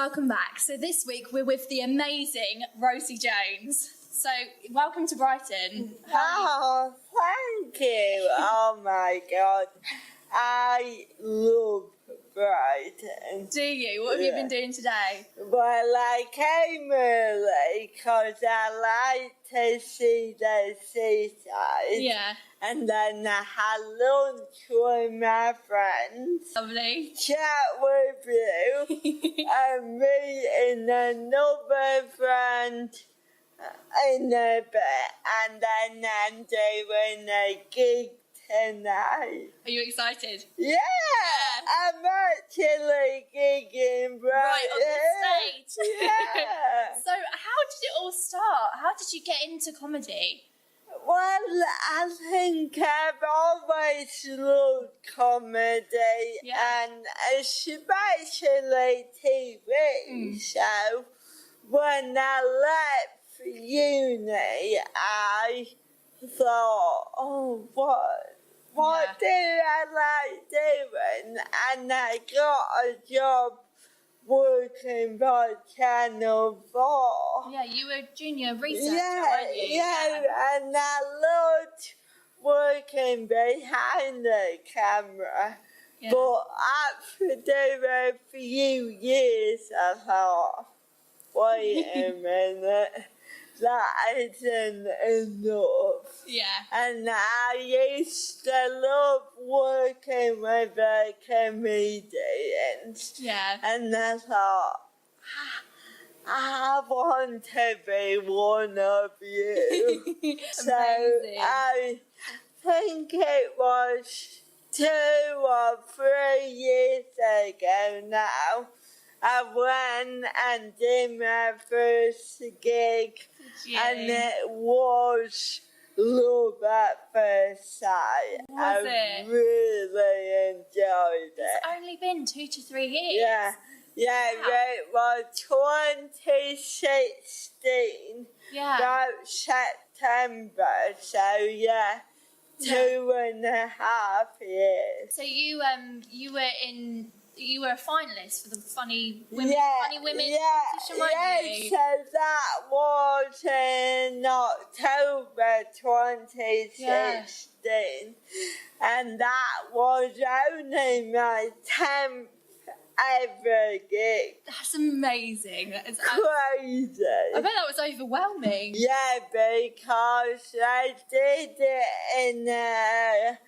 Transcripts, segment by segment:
welcome back. So this week we're with the amazing Rosie Jones. So welcome to Brighton. Oh, thank you. Oh my God. I love Brighton. Do you? What have you been doing today? Well, I came early because I like to see the seaside. Yeah. And then I had lunch with my friends. Lovely. Chat with you. And meeting another friend in a bit. And then I'm doing a gig tonight. Are you excited? Yeah, I'm actually gigging Right on the stage. Yeah. So how did it all start? How did you get into comedy? Well, I think I've always loved comedy and especially TV. So when I left uni, I thought, oh, what do I like doing? And I got a job working for Channel 4. Yeah, you were junior researcher, weren't you? Yeah, and I loved working behind the camera. Yeah. But after doing a few years, I thought, wait a minute. That isn't enough. Yeah. And I used to love working with the comedians. Yeah. And I thought, I want to be one of you. So I think it was 2 or 3 years ago now, I went and did my first gig. And it was love at first sight. I really enjoyed it. It's only been 2 to 3 years. Yeah, it was 2016. Yeah. About September, so 2.5 years. So you were a finalist for the Funny Women competition, weren't you? So that was in October 2016, and that was only my 10th ever gig. That's amazing. That is crazy. I bet that was overwhelming. Yeah, because I did it in a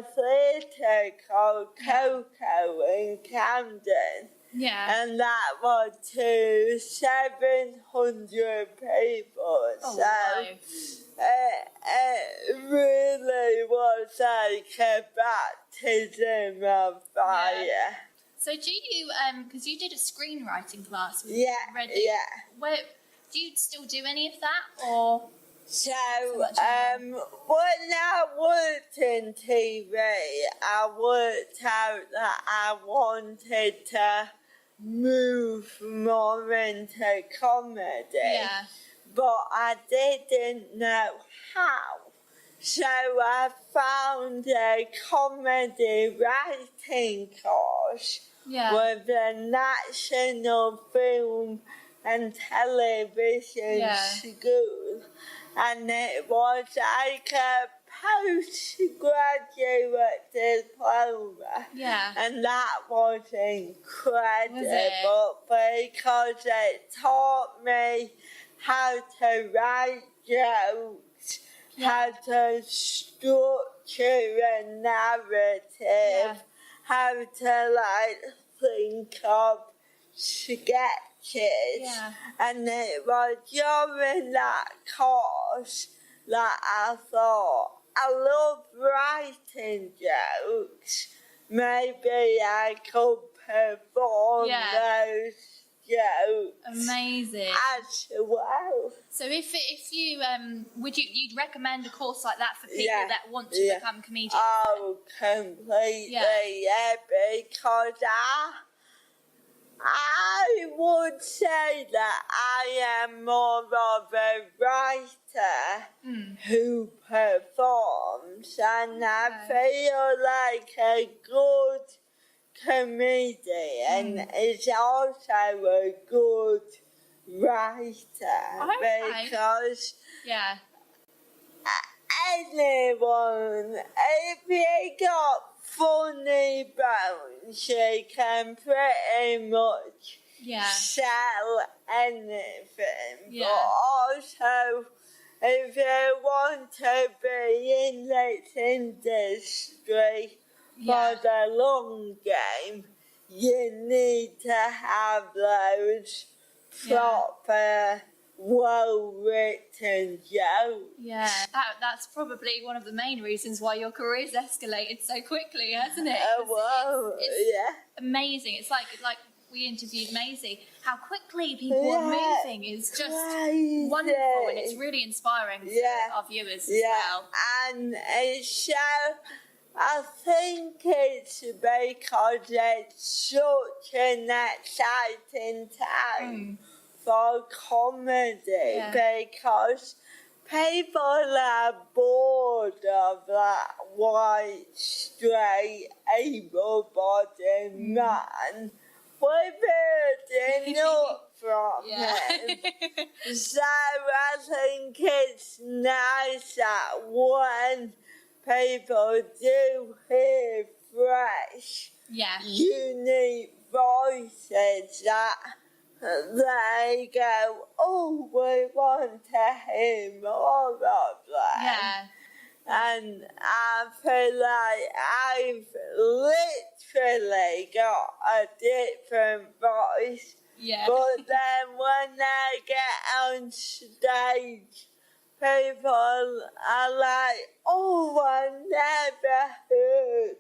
theatre called Coco in Camden. Yeah. And that was to 700 people. Oh, so wow. it really was like a baptism of fire. Yeah. So do you, because you did a screenwriting class with Ready. Yeah. Do you still do any of that, or? So, when I worked in TV, I worked out that I wanted to move more into comedy. Yeah. But I didn't know how. So I found a comedy writing course with the National Film and Television School. And it was like a postgraduate diploma. Yeah. And that was incredible because it taught me how to write jokes, how to structure a narrative, how to think of sketches. Yeah. And it was during that course that I thought, I love writing jokes. Maybe I could perform those jokes. Amazing. As well. So if you you'd recommend a course like that for people that want to become comedians? Oh, completely, because I would say that I am more of a writer who performs, and I feel like a good comedian. He's also a good writer because anyone, if you got funny bones, you can pretty much sell anything. But also, if you want to be in this industry for the long game, you need to have those proper, well-written jokes. Yeah, that's probably one of the main reasons why your career's escalated so quickly, hasn't it? It's amazing. It's like we interviewed Maisie. How quickly people are moving is just wonderful, and it's really inspiring for our viewers as well. And so I think it's because it's such an exciting time for comedy, because people are bored of that white, straight, able-bodied man with enough from him. So I think it's nice that when people do hear fresh, unique voices that they go, oh, we want to hear more of them. Yeah. And I feel like I've literally got a different voice. Yeah. But then when I get on stage, people are like, oh, I never heard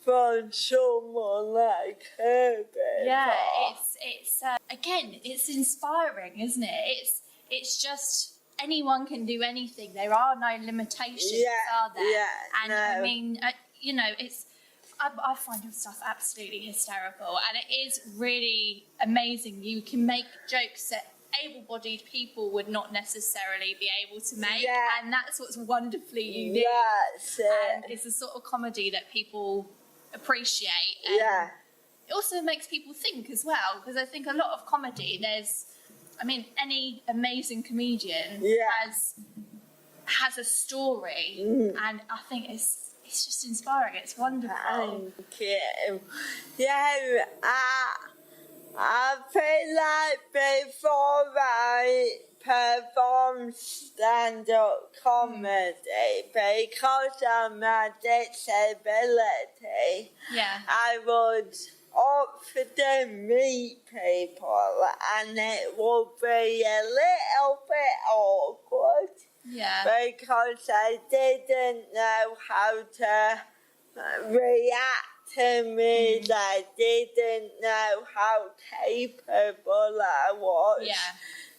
from someone like her before. Yeah, it's again, it's inspiring, isn't it? It's just anyone can do anything. There are no limitations, are there? Yeah, and I mean, you know, I find your stuff absolutely hysterical, and it is really amazing. You can make jokes that able-bodied people would not necessarily be able to make, and that's what's wonderfully unique. That's it. And it's a sort of comedy that people appreciate. And it also makes people think as well, because I think a lot of comedy, any amazing comedian has a story, and I think it's just inspiring. It's wonderful. Thank you. Yeah, I feel like before I perform stand-up comedy, because of my disability, I would often meet people and it would be a little bit awkward. Because I didn't know how to react to me. I didn't know how capable I was.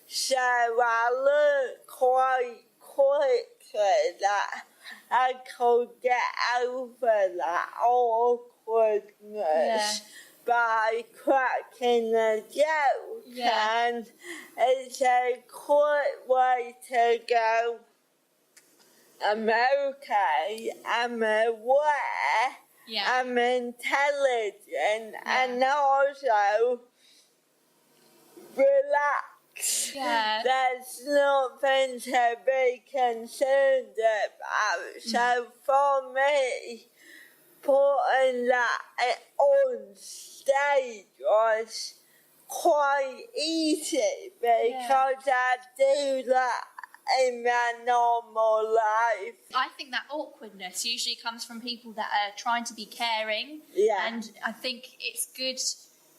So I learned quite quickly that I could get over that awkwardness by cracking a joke. And it's a quick way to go, I'm okay, I'm aware, I'm intelligent, and also relaxed. There's nothing to be concerned about. So for me, putting that on stage was quite easy, because I do that in my normal life. I think that awkwardness usually comes from people that are trying to be caring, and I think it's good,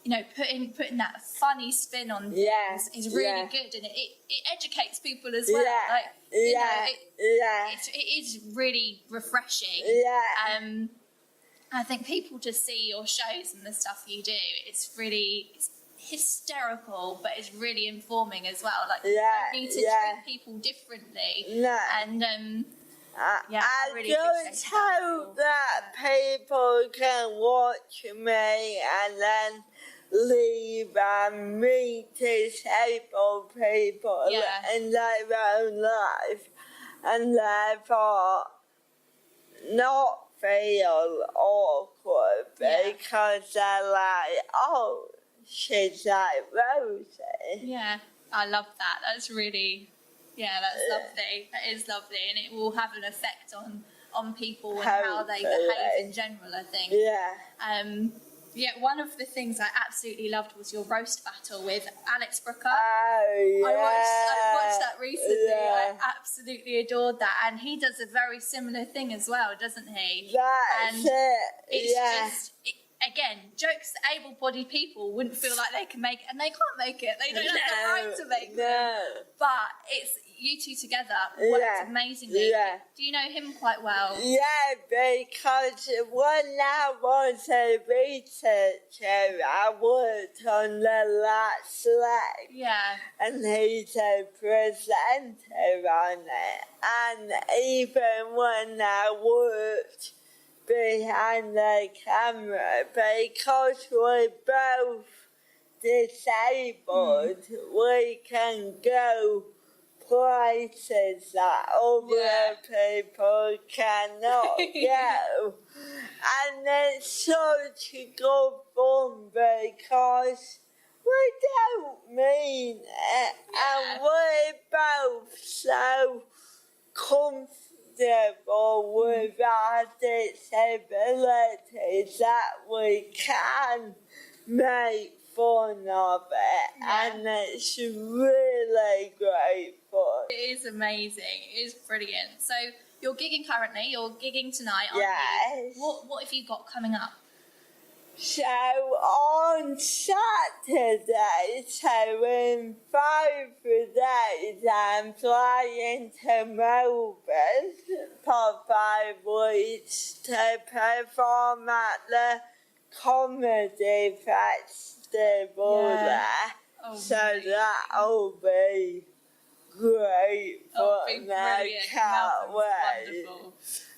you know, putting that funny spin on things is really good, and it educates people as well. Like, you know, it is really refreshing. I think people just see your shows and the stuff you do. It's hysterical, but it's really informing as well. Like, you don't need to treat people differently. And I really just hope that people can watch me and then leave and meet disabled people in their own life, and therefore not feel awkward because they're like, oh, she's like Rosie. Yeah, I love that. That's really, that's lovely. That is lovely, and it will have an effect on people and how they behave in general, I think. Yeah. One of the things I absolutely loved was your roast battle with Alex Brooker. Oh, yeah. I watched that recently. Yeah. I absolutely adored that. And he does a very similar thing as well, doesn't he? That's it. It's just, again, jokes that able-bodied people wouldn't feel like they can make it, and they can't make it. They don't have the right to make them. But it's you two together worked amazingly. Yeah. Do you know him quite well? Yeah, because when I was a researcher, I worked on the last leg. Yeah. And he's a presenter on it. And even when I worked behind the camera, because we're both disabled, we can go places that other people cannot go. And it's such good fun because we don't mean it, and we're both so comfortable with our disabilities that we can make fun of it, and it's really great fun. It is amazing. It is brilliant. So you're gigging currently. You're gigging tonight, aren't you? What have you got coming up? So on Saturday, so in 5 days, I'm flying to Melbourne for 5 weeks to perform at the Komedia festival there. Oh, so that'll be great fun. I can't wait. Wonderful.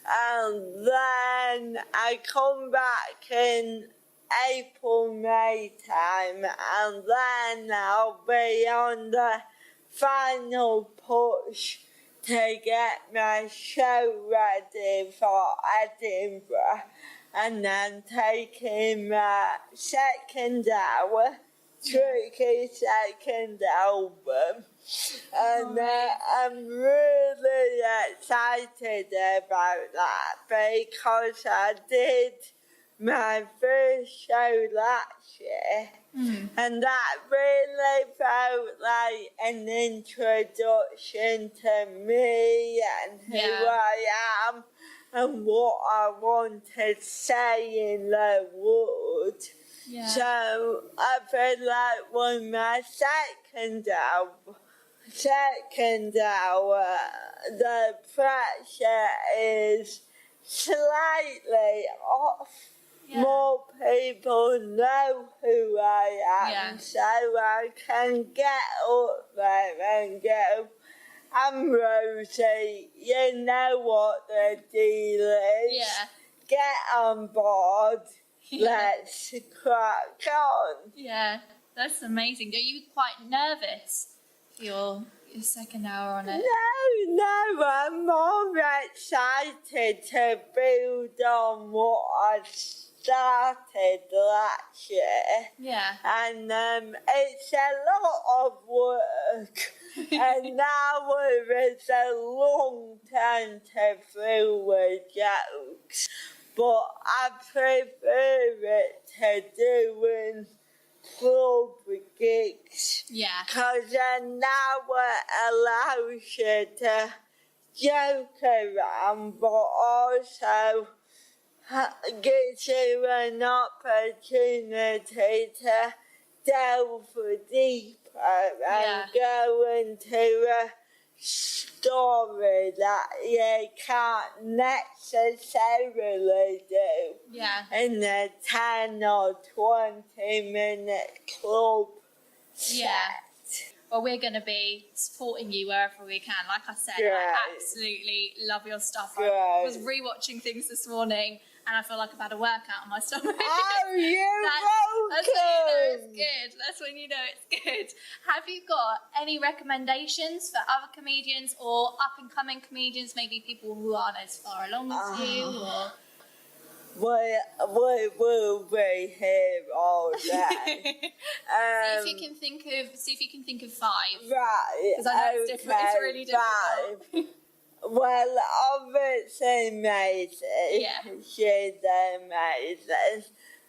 And then I come back in April, May time, and then I'll be on the final push to get my show ready for Edinburgh, and then taking my second hour, tricky second album. And I'm really excited about that because I did my first show last year, and that really felt like an introduction to me and who I am and what I want to say in the world. So I feel like with my second hour, the pressure is slightly off. More people know who I am, so I can get up there and go, I'm Rosie, you know what the deal is. Get on board, let's crack on. Yeah, that's amazing. Are you quite nervous for your second hour on it? No, I'm more excited to build on what I started last year. And it's a lot of work. And now it's a long time to fill with jokes. But I prefer it to doing club gigs. Because then now it allows you to joke around, but also gives you an opportunity to delve deeper and go into a story that you can't necessarily do in a 10 or 20 minute club set. Well, we're going to be supporting you wherever we can. Like I said, I absolutely love your stuff. I was rewatching things this morning and I feel like I've had a workout on my stomach. Oh, you're That's when you know it's good. That's when you know it's good. Have you got any recommendations for other comedians or up-and-coming comedians, maybe people who aren't as far along as you? Or... we will be here all day. See if you can think of 5. Right. Because I know it's different. It's really difficult. 5. Well, obviously Maisie. Yeah. She's amazing.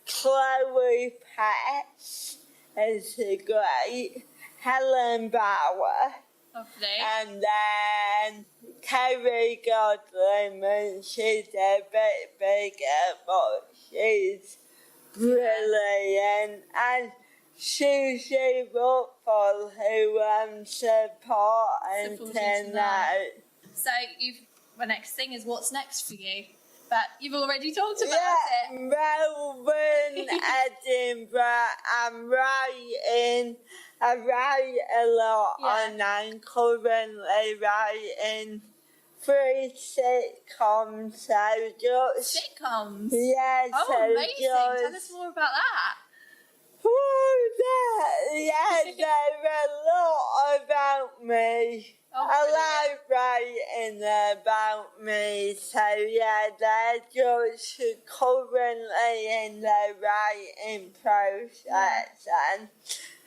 Chloe Petts is great. Helen Bauer. Lovely. And then Kerry Godwin, she's a bit bigger, but she's brilliant. And Susie Ruffle, who I'm supporting tonight. So the next thing is what's next for you? But you've already talked about it. Melbourne, Edinburgh, I write a lot and I'm currently writing 3 sitcoms. So just sitcoms? Yeah. Oh, so amazing. Tell us more about that. They're a lot about me. Oh, I like writing about me, so they're just currently in the writing process and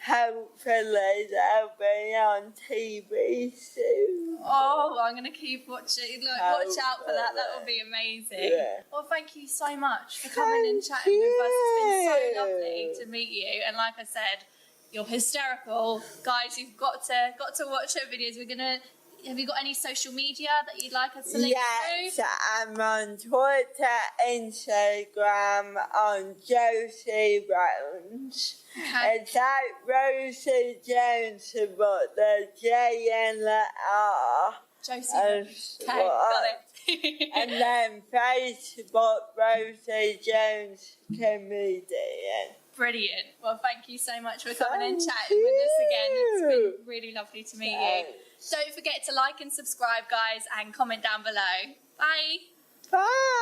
hopefully they'll be on TV soon. Oh, I'm going to keep watching. Look, watch out for that. That will be amazing. Yeah. Well, thank you so much for coming and chatting with us. It's been so lovely to meet you. And like I said, you're hysterical. Guys, you've got to watch her videos. Have you got any social media that you'd like us to link to? Yes, I'm on Twitter, Instagram, on Josie Jones. Okay. It's at Rosie Jones, but the J and the R. Josie Jones. Okay, got it. And then Facebook, Rosie Jones Comedian. Brilliant. Well, thank you so much for coming and chatting with us again. It's been really lovely to meet you. Don't forget to like and subscribe, guys, and comment down below. Bye. Bye.